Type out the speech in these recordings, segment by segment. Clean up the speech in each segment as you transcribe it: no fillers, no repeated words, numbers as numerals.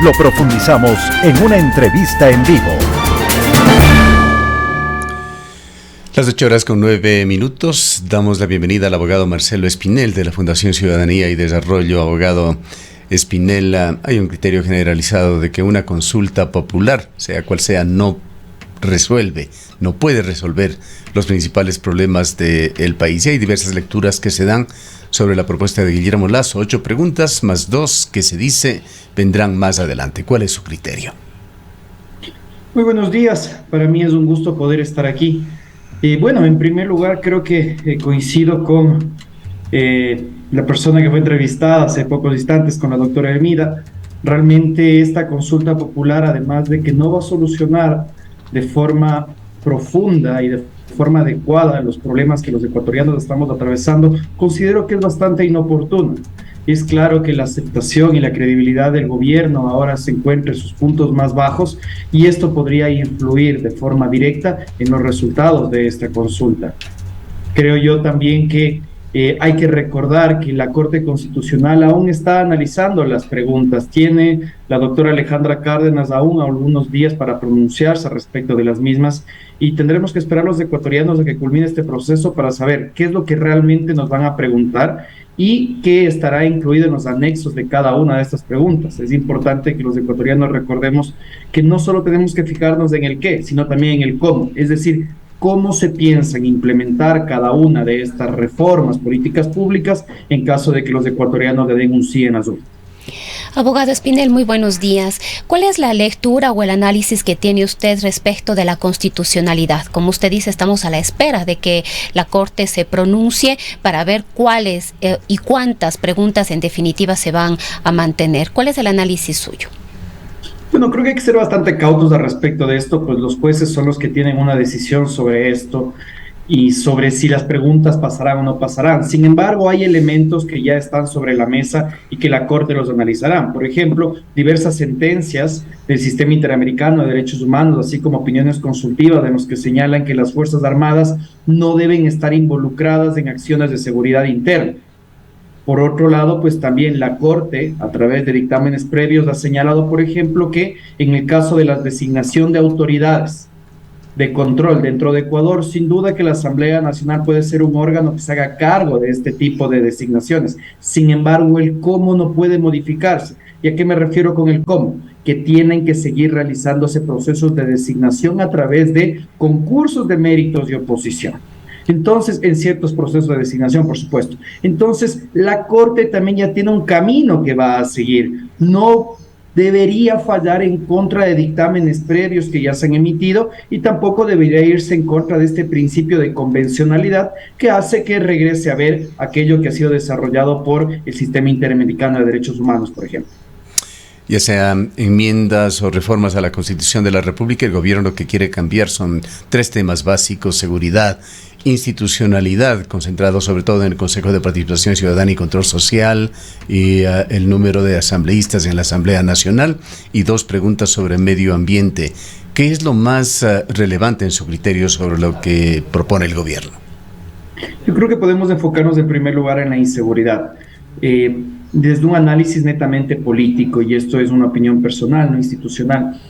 lo profundizamos en una entrevista en vivo. Las 8:09. Damos la bienvenida al abogado Marcelo Espinel de la Fundación Ciudadanía y Desarrollo. Abogado Espinel, hay un criterio generalizado de que una consulta popular, sea cual sea, no puede resolver los principales problemas del país. Y hay diversas lecturas que se dan sobre la propuesta de Guillermo Lasso. 8 preguntas más 2 que se dice vendrán más adelante. ¿Cuál es su criterio? Muy buenos días. Para mí es un gusto poder estar aquí. Bueno, en primer lugar, creo que coincido con la persona que fue entrevistada hace pocos instantes, con la doctora Hermida. Realmente esta consulta popular, además de que no va a solucionar de forma profunda y de forma adecuada los problemas que los ecuatorianos estamos atravesando, considero que es bastante inoportuna. Es claro que la aceptación y la credibilidad del gobierno ahora se encuentra en sus puntos más bajos y esto podría influir de forma directa en los resultados de esta consulta. Creo yo también que hay que recordar que la Corte Constitucional aún está analizando las preguntas. Tiene la doctora Alejandra Cárdenas aún algunos días para pronunciarse respecto de las mismas y tendremos que esperar los ecuatorianos a que culmine este proceso para saber qué es lo que realmente nos van a preguntar y qué estará incluido en los anexos de cada una de estas preguntas. Es importante que los ecuatorianos recordemos que no solo tenemos que fijarnos en el qué, sino también en el cómo, es decir, cómo se piensa en implementar cada una de estas reformas políticas públicas en caso de que los ecuatorianos le den un sí en las urnas. Abogado Espinel, muy buenos días. ¿Cuál es la lectura o el análisis que tiene usted respecto de la constitucionalidad? Como usted dice, estamos a la espera de que la Corte se pronuncie para ver cuáles y cuántas preguntas en definitiva se van a mantener. ¿Cuál es el análisis suyo? Bueno, creo que hay que ser bastante cautos al respecto de esto, pues los jueces son los que tienen una decisión sobre esto y sobre si las preguntas pasarán o no pasarán. Sin embargo, hay elementos que ya están sobre la mesa y que la Corte los analizará. Por ejemplo, diversas sentencias del Sistema Interamericano de Derechos Humanos, así como opiniones consultivas de los que señalan que las Fuerzas Armadas no deben estar involucradas en acciones de seguridad interna. Por otro lado, pues también la Corte, a través de dictámenes previos, ha señalado, por ejemplo, que en el caso de la designación de autoridades de control dentro de Ecuador, sin duda que la Asamblea Nacional puede ser un órgano que se haga cargo de este tipo de designaciones. Sin embargo, el cómo no puede modificarse. ¿Y a qué me refiero con el cómo? Que tienen que seguir realizándose procesos de designación a través de concursos de méritos y oposición. Entonces, en ciertos procesos de designación, por supuesto. Entonces, la Corte también ya tiene un camino que va a seguir. No debería fallar en contra de dictámenes previos que ya se han emitido y tampoco debería irse en contra de este principio de convencionalidad que hace que regrese a ver aquello que ha sido desarrollado por el Sistema Interamericano de Derechos Humanos, por ejemplo. Ya sean enmiendas o reformas a la Constitución de la República, el gobierno lo que quiere cambiar son 3 temas básicos: seguridad, institucionalidad, concentrado sobre todo en el Consejo de Participación Ciudadana y Control Social, y el número de asambleístas en la Asamblea Nacional, y 2 preguntas sobre medio ambiente. ¿Qué es lo más relevante en su criterio sobre lo que propone el gobierno? Yo creo que podemos enfocarnos en primer lugar en la inseguridad. Desde un análisis netamente político, y esto es una opinión personal, no institucional,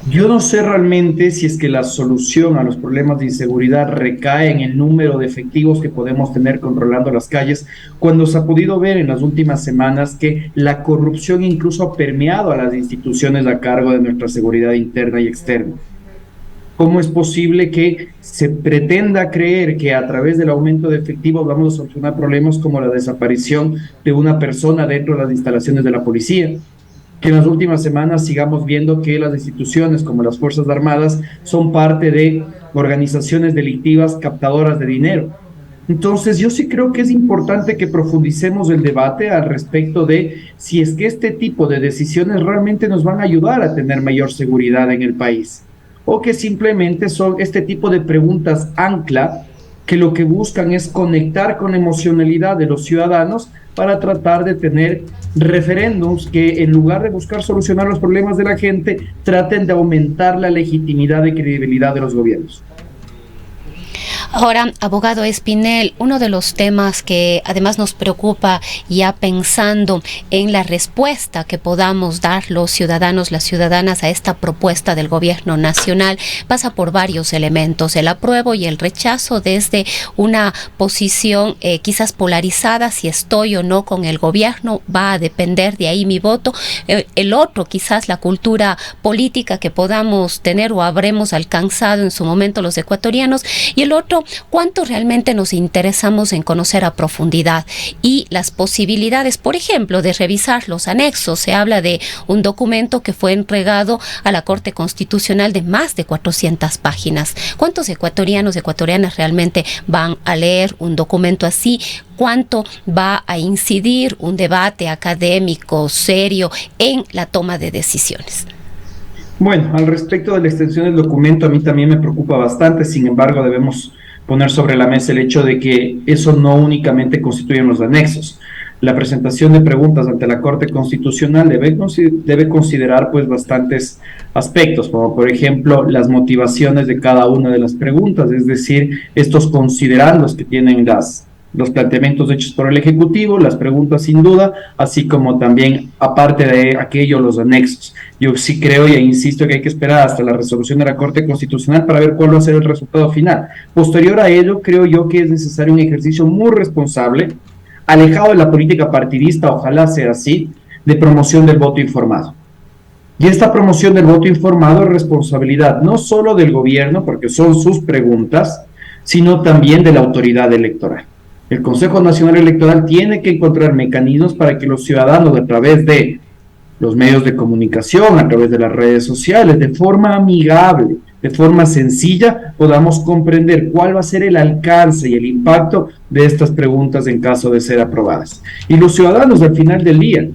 yo no sé realmente si es que la solución a los problemas de inseguridad recae en el número de efectivos que podemos tener controlando las calles, cuando se ha podido ver en las últimas semanas que la corrupción incluso ha permeado a las instituciones a cargo de nuestra seguridad interna y externa. ¿Cómo es posible que se pretenda creer que a través del aumento de efectivos vamos a solucionar problemas como la desaparición de una persona dentro de las instalaciones de la policía? Que en las últimas semanas sigamos viendo que las instituciones como las Fuerzas Armadas son parte de organizaciones delictivas captadoras de dinero. Entonces yo sí creo que es importante que profundicemos el debate al respecto de si es que este tipo de decisiones realmente nos van a ayudar a tener mayor seguridad en el país, o que simplemente son este tipo de preguntas ancla que lo que buscan es conectar con la emocionalidad de los ciudadanos para tratar de tener referéndums que, en lugar de buscar solucionar los problemas de la gente, traten de aumentar la legitimidad y credibilidad de los gobiernos. Ahora, abogado Espinel, uno de los temas que además nos preocupa, ya pensando en la respuesta que podamos dar los ciudadanos, las ciudadanas a esta propuesta del gobierno nacional, pasa por varios elementos: el apruebo y el rechazo, desde una posición quizás polarizada, si estoy o no con el gobierno, va a depender de ahí mi voto. El otro, quizás la cultura política que podamos tener o habremos alcanzado en su momento los ecuatorianos, y el otro, cuánto realmente nos interesamos en conocer a profundidad y las posibilidades, por ejemplo, de revisar los anexos. Se habla de un documento que fue entregado a la Corte Constitucional de más de 400 páginas. ¿Cuántos ecuatorianos y ecuatorianas realmente van a leer un documento así? ¿Cuánto va a incidir un debate académico serio en la toma de decisiones? Bueno, al respecto de la extensión del documento, a mí también me preocupa bastante. Sin embargo, debemos poner sobre la mesa el hecho de que eso no únicamente constituyen los anexos. La presentación de preguntas ante la Corte Constitucional debe considerar pues bastantes aspectos, como por ejemplo las motivaciones de cada una de las preguntas, es decir, estos considerandos que tienen los planteamientos hechos por el Ejecutivo, las preguntas sin duda, así como también, aparte de aquello, los anexos. Yo sí creo e insisto que hay que esperar hasta la resolución de la Corte Constitucional para ver cuál va a ser el resultado final. Posterior a ello, creo yo que es necesario un ejercicio muy responsable, alejado de la política partidista, ojalá sea así, de promoción del voto informado. Y esta promoción del voto informado es responsabilidad no solo del gobierno, porque son sus preguntas, sino también de la autoridad electoral. El Consejo Nacional Electoral tiene que encontrar mecanismos para que los ciudadanos, a través de los medios de comunicación, a través de las redes sociales, de forma amigable, de forma sencilla, podamos comprender cuál va a ser el alcance y el impacto de estas preguntas en caso de ser aprobadas. Y los ciudadanos, al final del día,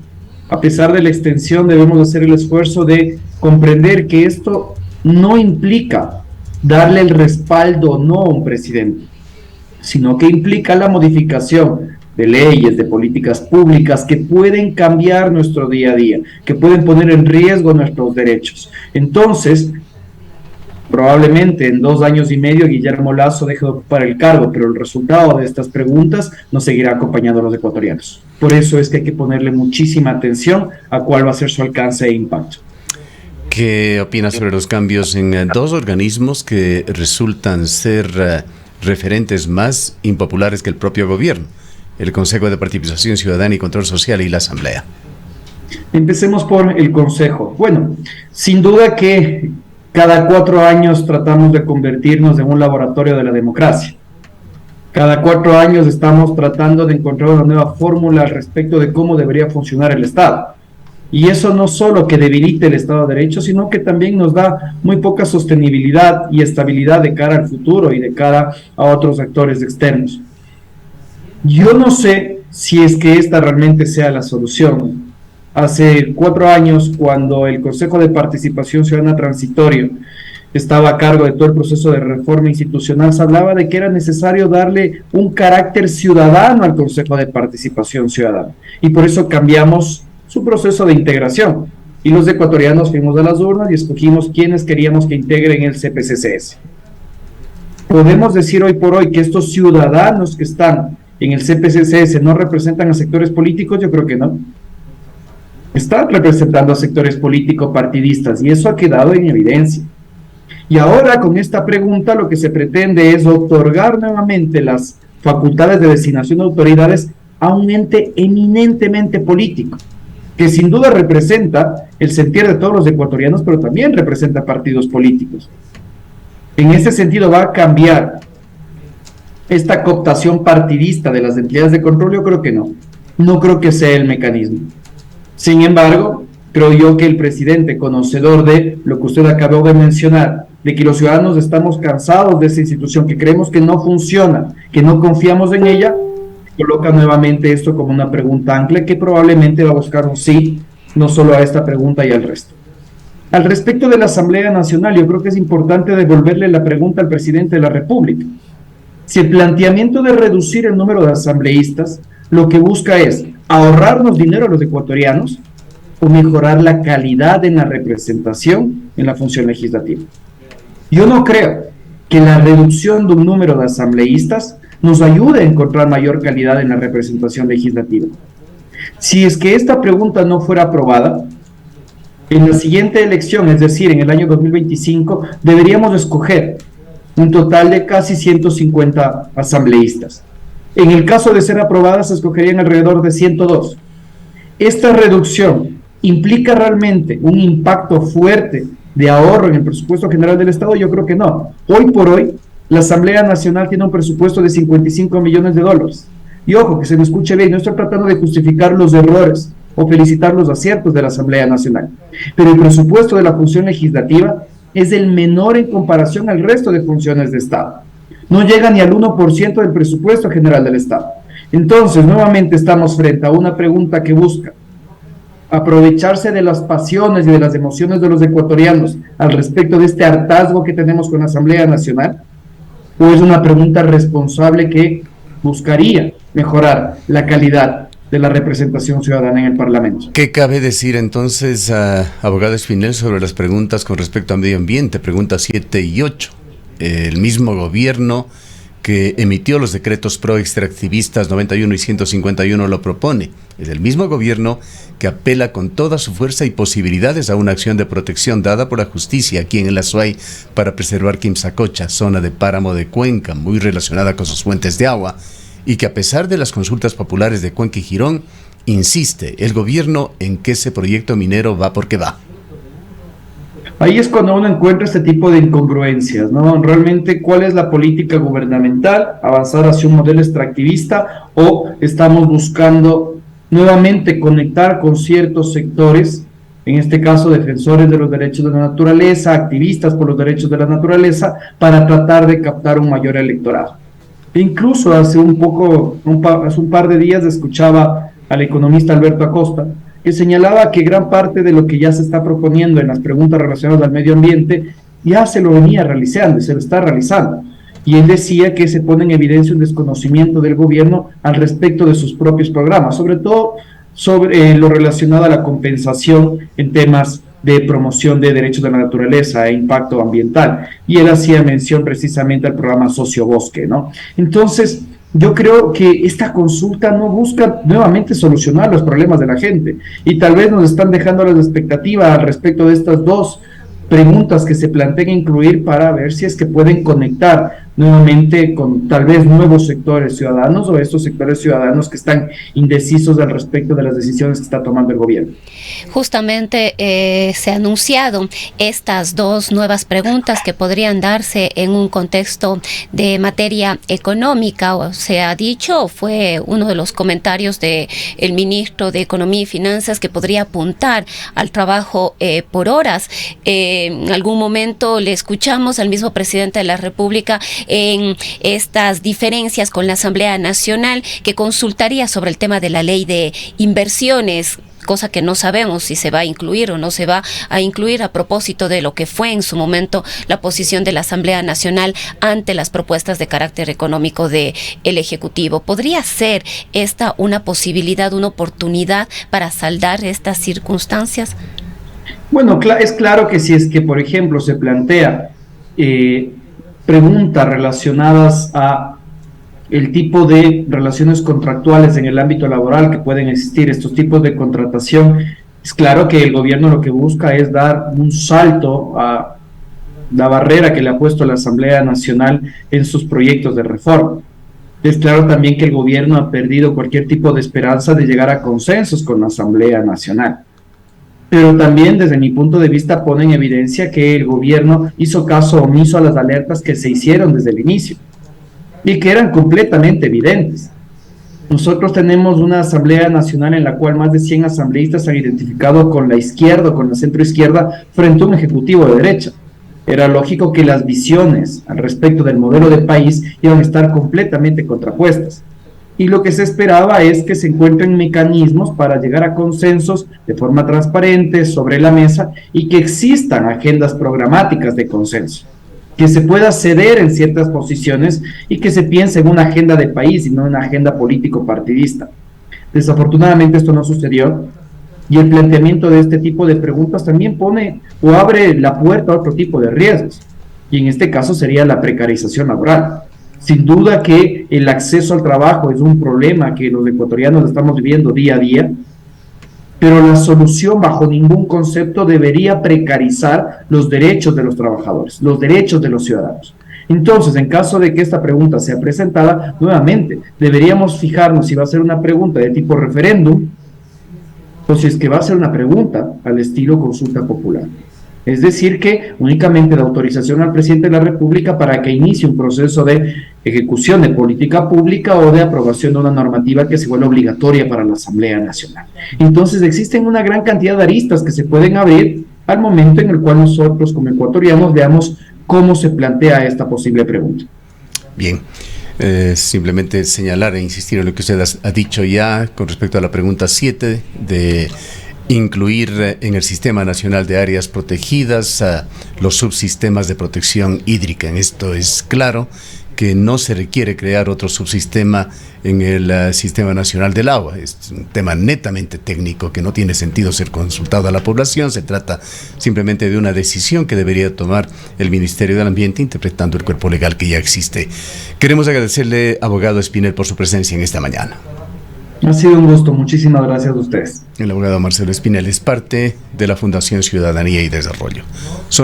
a pesar de la extensión, debemos hacer el esfuerzo de comprender que esto no implica darle el respaldo o no a un presidente, sino que implica la modificación de leyes, de políticas públicas que pueden cambiar nuestro día a día, que pueden poner en riesgo nuestros derechos. Entonces, probablemente en 2 años y medio Guillermo Lasso deje de ocupar el cargo, pero el resultado de estas preguntas nos seguirá acompañando a los ecuatorianos. Por eso es que hay que ponerle muchísima atención a cuál va a ser su alcance e impacto. ¿Qué opinas sobre los cambios en dos organismos que resultan ser referentes más impopulares que el propio gobierno? El Consejo de Participación Ciudadana y Control Social y la Asamblea. Empecemos por el Consejo. Bueno, sin duda que cada 4 años tratamos de convertirnos en un laboratorio de la democracia. Cada 4 años estamos tratando de encontrar una nueva fórmula al respecto de cómo debería funcionar el Estado. Y eso no solo que debilite el Estado de Derecho, sino que también nos da muy poca sostenibilidad y estabilidad de cara al futuro y de cara a otros actores externos. Yo no sé si es que esta realmente sea la solución. Hace 4 años, cuando el Consejo de Participación Ciudadana Transitorio estaba a cargo de todo el proceso de reforma institucional, se hablaba de que era necesario darle un carácter ciudadano al Consejo de Participación Ciudadana. Y por eso cambiamos su proceso de integración. Y los ecuatorianos fuimos a las urnas y escogimos quienes queríamos que integren el CPCCS. ¿Podemos decir hoy por hoy que estos ciudadanos que están en el CPCCS no representan a sectores políticos? Yo creo que no. Están representando a sectores político-partidistas y eso ha quedado en evidencia. Y ahora con esta pregunta lo que se pretende es otorgar nuevamente las facultades de designación de autoridades a un ente eminentemente político, que sin duda representa el sentir de todos los ecuatorianos, pero también representa partidos políticos. En ese sentido, ¿va a cambiar esta cooptación partidista de las entidades de control? Yo creo que no. No creo que sea el mecanismo. Sin embargo, creo yo que el presidente, conocedor de lo que usted acabó de mencionar, de que los ciudadanos estamos cansados de esa institución, que creemos que no funciona, que no confiamos en ella, coloca nuevamente esto como una pregunta ancla que probablemente va a buscar un sí, no solo a esta pregunta y al resto. Al respecto de la Asamblea Nacional, yo creo que es importante devolverle la pregunta al presidente de la República. Si el planteamiento de reducir el número de asambleístas lo que busca es ahorrarnos dinero a los ecuatorianos o mejorar la calidad en la representación en la función legislativa. Yo no creo que la reducción de un número de asambleístas nos ayude a encontrar mayor calidad en la representación legislativa. Si es que esta pregunta no fuera aprobada, en la siguiente elección, es decir, en el año 2025, deberíamos escoger un total de casi 150 asambleístas. En el caso de ser aprobadas, se escogerían alrededor de 102. Esta reducción implica realmente un impacto fuerte de ahorro en el presupuesto general del Estado. Yo creo que no. Hoy por hoy, la Asamblea Nacional tiene un presupuesto de 55 millones de dólares. Y ojo, que se me escuche bien, no estoy tratando de justificar los errores o felicitar los aciertos de la Asamblea Nacional, pero el presupuesto de la función legislativa es el menor en comparación al resto de funciones de Estado. No llega ni al 1% del presupuesto general del Estado. Entonces, nuevamente estamos frente a una pregunta que busca aprovecharse de las pasiones y de las emociones de los ecuatorianos al respecto de este hartazgo que tenemos con la Asamblea Nacional, o es una pregunta responsable que buscaría mejorar la calidad de la representación ciudadana en el Parlamento. ¿Qué cabe decir entonces, abogado Espinel, sobre las preguntas con respecto al medio ambiente? Preguntas 7 y 8. El mismo gobierno que emitió los decretos pro-extractivistas 91 y 151 lo propone. Es el mismo gobierno que apela con toda su fuerza y posibilidades a una acción de protección dada por la justicia aquí en el Azuay para preservar Quimsacocha, zona de páramo de Cuenca, muy relacionada con sus fuentes de agua, y que a pesar de las consultas populares de Cuenca y Girón, insiste el gobierno en que ese proyecto minero va porque va. Ahí es cuando uno encuentra este tipo de incongruencias, ¿no? Realmente, ¿cuál es la política gubernamental? ¿Avanzar hacia un modelo extractivista o estamos buscando nuevamente conectar con ciertos sectores, en este caso defensores de los derechos de la naturaleza, activistas por los derechos de la naturaleza, para tratar de captar un mayor electorado? Incluso hace un par de días escuchaba al economista Alberto Acosta, que señalaba que gran parte de lo que ya se está proponiendo en las preguntas relacionadas al medio ambiente ya se lo venía realizando y se lo está realizando. Y él decía que se pone en evidencia un desconocimiento del gobierno al respecto de sus propios programas, sobre todo sobre lo relacionado a la compensación en temas de promoción de derechos de la naturaleza e impacto ambiental. Y él hacía mención precisamente al programa Sociobosque, ¿no? Entonces, yo creo que esta consulta no busca nuevamente solucionar los problemas de la gente y tal vez nos están dejando las expectativas al respecto de estas dos preguntas que se plantean incluir para ver si es que pueden conectar nuevamente con tal vez nuevos sectores ciudadanos o estos sectores ciudadanos que están indecisos al respecto de las decisiones que está tomando el gobierno. Justamente se han anunciado estas dos nuevas preguntas que podrían darse en un contexto de materia económica, o se ha dicho, fue uno de los comentarios del ministro de Economía y Finanzas, que podría apuntar al trabajo por horas. En algún momento le escuchamos al mismo presidente de la República en estas diferencias con la Asamblea Nacional, que consultaría sobre el tema de la ley de inversiones, cosa que no sabemos si se va a incluir o no se va a incluir a propósito de lo que fue en su momento la posición de la Asamblea Nacional ante las propuestas de carácter económico del Ejecutivo. ¿Podría ser esta una posibilidad, una oportunidad para saldar estas circunstancias? Bueno, es claro que si es que, por ejemplo, se plantea preguntas relacionadas a el tipo de relaciones contractuales en el ámbito laboral que pueden existir, estos tipos de contratación, es claro que el gobierno lo que busca es dar un salto a la barrera que le ha puesto la Asamblea Nacional en sus proyectos de reforma. Es claro también que el gobierno ha perdido cualquier tipo de esperanza de llegar a consensos con la Asamblea Nacional. Pero también, desde mi punto de vista, pone en evidencia que el gobierno hizo caso omiso a las alertas que se hicieron desde el inicio y que eran completamente evidentes. Nosotros tenemos una Asamblea Nacional en la cual más de 100 asambleístas se han identificado con la izquierda o con la centroizquierda frente a un ejecutivo de derecha. Era lógico que las visiones al respecto del modelo de país iban a estar completamente contrapuestas. Y lo que se esperaba es que se encuentren mecanismos para llegar a consensos de forma transparente sobre la mesa y que existan agendas programáticas de consenso, que se pueda ceder en ciertas posiciones y que se piense en una agenda de país y no en una agenda político-partidista. Desafortunadamente esto no sucedió y el planteamiento de este tipo de preguntas también pone o abre la puerta a otro tipo de riesgos. y en este caso sería la precarización laboral. Sin duda que el acceso al trabajo es un problema que los ecuatorianos estamos viviendo día a día, pero la solución bajo ningún concepto debería precarizar los derechos de los trabajadores, los derechos de los ciudadanos. Entonces, en caso de que esta pregunta sea presentada, nuevamente, deberíamos fijarnos si va a ser una pregunta de tipo referéndum o si es que va a ser una pregunta al estilo consulta popular. Es decir, que únicamente da autorización al presidente de la República para que inicie un proceso de ejecución de política pública o de aprobación de una normativa que se vuelva obligatoria para la Asamblea Nacional. Entonces, existen una gran cantidad de aristas que se pueden abrir al momento en el cual nosotros, como ecuatorianos, veamos cómo se plantea esta posible pregunta. Bien. Simplemente señalar e insistir en lo que usted ha dicho ya con respecto a la pregunta 7 de incluir en el Sistema Nacional de Áreas Protegidas los subsistemas de protección hídrica. En esto es claro que no se requiere crear otro subsistema en el Sistema Nacional del Agua. Es un tema netamente técnico que no tiene sentido ser consultado a la población. Se trata simplemente de una decisión que debería tomar el Ministerio del Ambiente interpretando el cuerpo legal que ya existe. Queremos agradecerle, abogado Espinel, por su presencia en esta mañana. Ha sido un gusto. Muchísimas gracias a ustedes. El abogado Marcelo Espinel es parte de la Fundación Ciudadanía y Desarrollo.